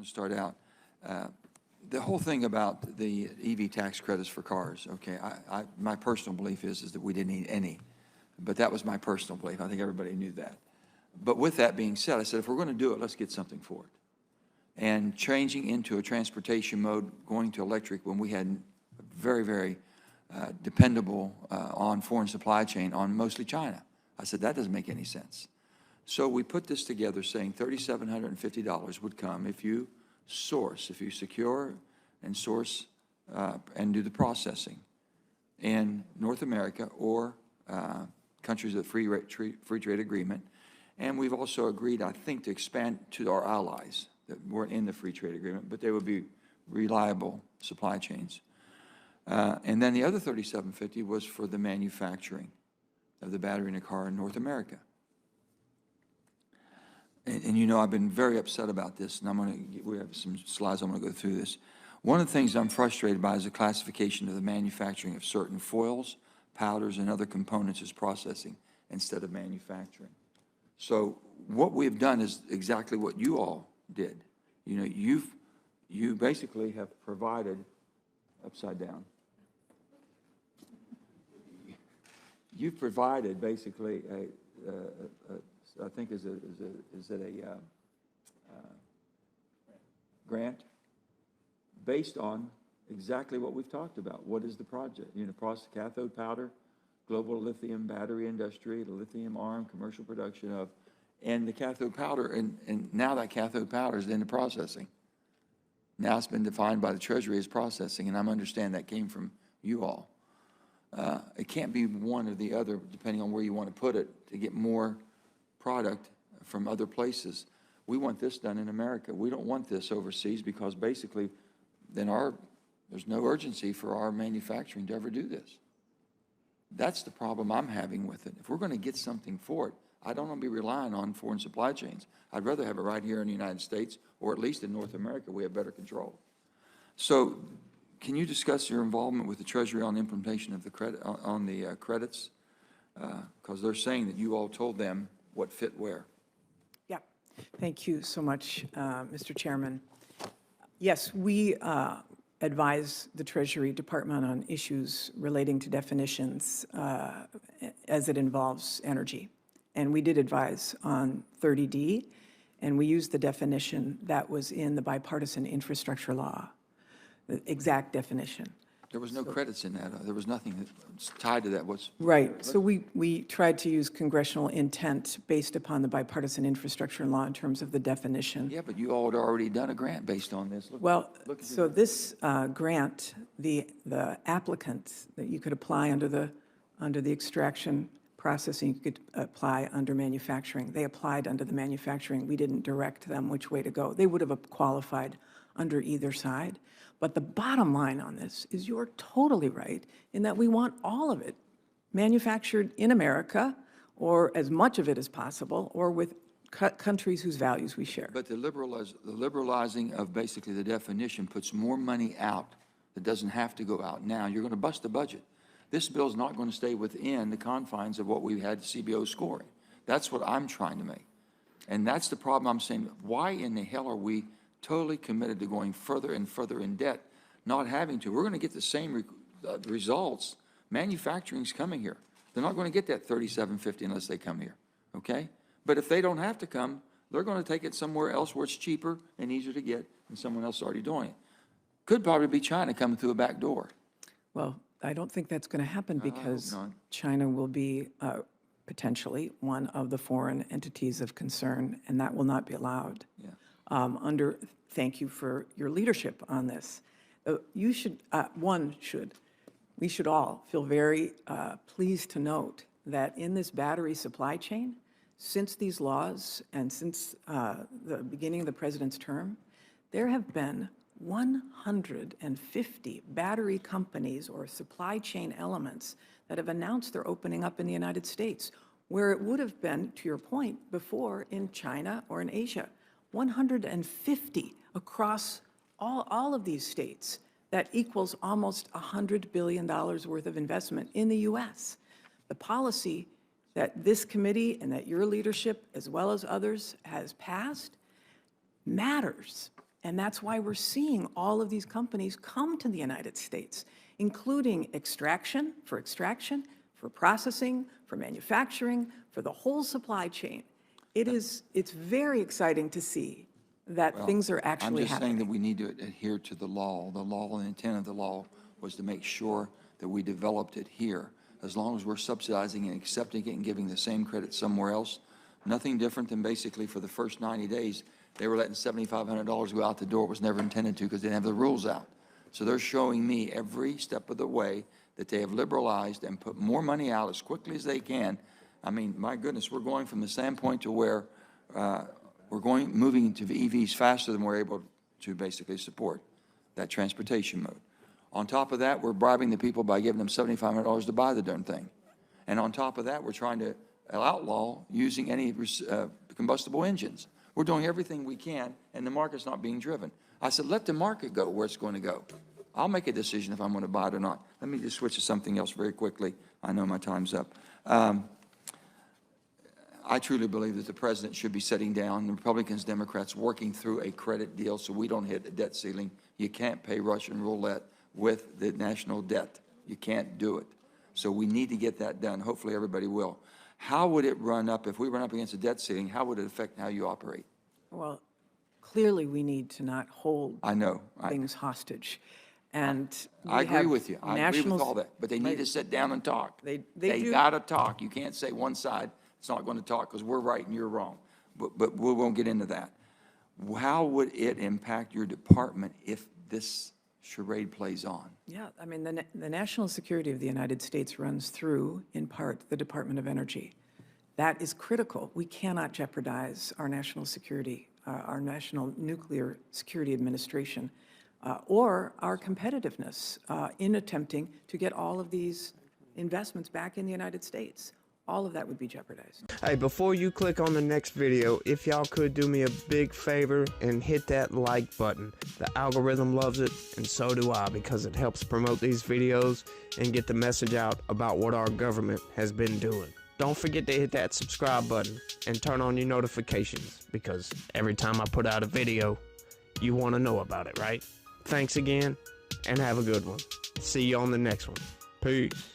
to start out. The whole thing about the EV tax credits for cars, okay, my personal belief is that we didn't need any. But that was my personal belief. I think everybody knew that. But with that being said, I said, if we're going to do it, let's get something for it. And changing into a transportation mode, going to electric when we had very, very dependable on foreign supply chain on mostly China. I said, that doesn't make any sense. So we put this together saying $3,750 would come if you source, if you secure and source and do the processing in North America or countries with free trade agreement. And we've also agreed, I think, to expand to our allies that weren't in the free trade agreement, but they would be reliable supply chains. And then the other $3,750 was for the manufacturing of the battery in a car in North America. And you know, I've been very upset about this, and we have some slides, I'm going to go through this. One of the things I'm frustrated by is the classification of the manufacturing of certain foils, powders, and other components as processing instead of manufacturing. So what we've done is exactly what you all did. You know, you basically have provided, upside down, you've provided basically I think is it a grant based on exactly what we've talked about. What is the project? You know, process cathode powder, global lithium battery industry, the lithium arm, commercial production of, and the cathode powder, and now that cathode powder is into processing. Now it's been defined by the Treasury as processing, and I understand that came from you all. It can't be one or the other, depending on where you want to put it, to get more product from other places. We want this done in America. We don't want this overseas because basically then there's no urgency for our manufacturing to ever do this. That's the problem I'm having with it. If we're going to get something for it, I don't want to be relying on foreign supply chains. I'd rather have it right here in the United States, or at least in North America, we have better control. So can you discuss your involvement with the Treasury on implementation of the credits? Because they're saying that you all told them what fit where. Yeah, thank you so much, Mr. Chairman. Yes, we advise the Treasury Department on issues relating to definitions as it involves energy. And we did advise on 30D, and we used the definition that was in the bipartisan infrastructure law, the exact definition. There was no credits in that. There was nothing that's tied to that. Right. So we tried to use congressional intent based upon the bipartisan infrastructure law in terms of the definition. Yeah, but you all had already done a grant based on this. So this grant, the applicant that you could apply under the extraction processing, you could apply under manufacturing. They applied under the manufacturing. We didn't direct them which way to go. They would have qualified under either side. But the bottom line on this is you're totally right in that we want all of it manufactured in America, or as much of it as possible, or with countries whose values we share. But the liberalizing of basically the definition puts more money out that doesn't have to go out now. You're going to bust the budget. This bill is not going to stay within the confines of what we had CBO scoring. That's what I'm trying to make. And that's the problem I'm saying. Why in the hell are we totally committed to going further and further in debt, not having to? We're going to get the same results. Manufacturing's coming here. They're not going to get that $3,750 unless they come here, okay? But if they don't have to come, they're going to take it somewhere else where it's cheaper and easier to get, and someone else is already doing it. Could probably be China coming through a back door. Well, I don't think that's going to happen because China will be potentially one of the foreign entities of concern, and that will not be allowed. Yeah. Thank you for your leadership on this. You should, we should all feel very pleased to note that in this battery supply chain, since these laws and since the beginning of the president's term, there have been 150 battery companies or supply chain elements that have announced they're opening up in the United States, where it would have been, to your point, before in China or in Asia. 150 across all of these states. That equals almost $100 billion worth of investment in the U.S. The policy that this committee and that your leadership, as well as others, has passed matters. And that's why we're seeing all of these companies come to the United States, including extraction, for processing, for manufacturing, for the whole supply chain. It's very exciting to see that things are actually I'm just saying that happening. we need to adhere to the law. The law and the intent of the law was to make sure that we developed it here. As long as we're subsidizing and accepting it and giving the same credit somewhere else, nothing different than basically for the first 90 days, they were letting $7,500 go out the door. It was never intended to because they didn't have the rules out. So they're showing me every step of the way that they have liberalized and put more money out as quickly as they can. I mean, my goodness, we're going from the standpoint to where moving to EVs faster than we're able to basically support that transportation mode. On top of that, we're bribing the people by giving them $7,500 to buy the darn thing. And on top of that, we're trying to outlaw using any combustible engines. We're doing everything we can, and the market's not being driven. I said, let the market go where it's going to go. I'll make a decision if I'm going to buy it or not. Let me just switch to something else very quickly. I know my time's up. I truly believe that the president should be sitting down, the Republicans, Democrats, working through a credit deal so we don't hit the debt ceiling. You can't pay Russian roulette with the national debt. You can't do it. So we need to get that done. Hopefully everybody will. How would it run up, if we run up against a debt ceiling, how would it affect how you operate? Well, clearly we need to not hold things hostage. And I agree with you. I agree with all that. But they need to sit down and talk. They got to talk. You can't say one side is not going to talk because we're right and you're wrong. But we won't get into that. How would it impact your department if this charade plays on? Yeah, I mean, the national security of the United States runs through, in part, the Department of Energy. That is critical. We cannot jeopardize our national security, our National Nuclear Security Administration, or our competitiveness in attempting to get all of these investments back in the United States. All of that would be jeopardized. Hey, before you click on the next video, if y'all could do me a big favor and hit that like button. The algorithm loves it, and so do I, because it helps promote these videos and get the message out about what our government has been doing. Don't forget to hit that subscribe button and turn on your notifications, because every time I put out a video, you want to know about it, right? Thanks again, and have a good one. See you on the next one. Peace.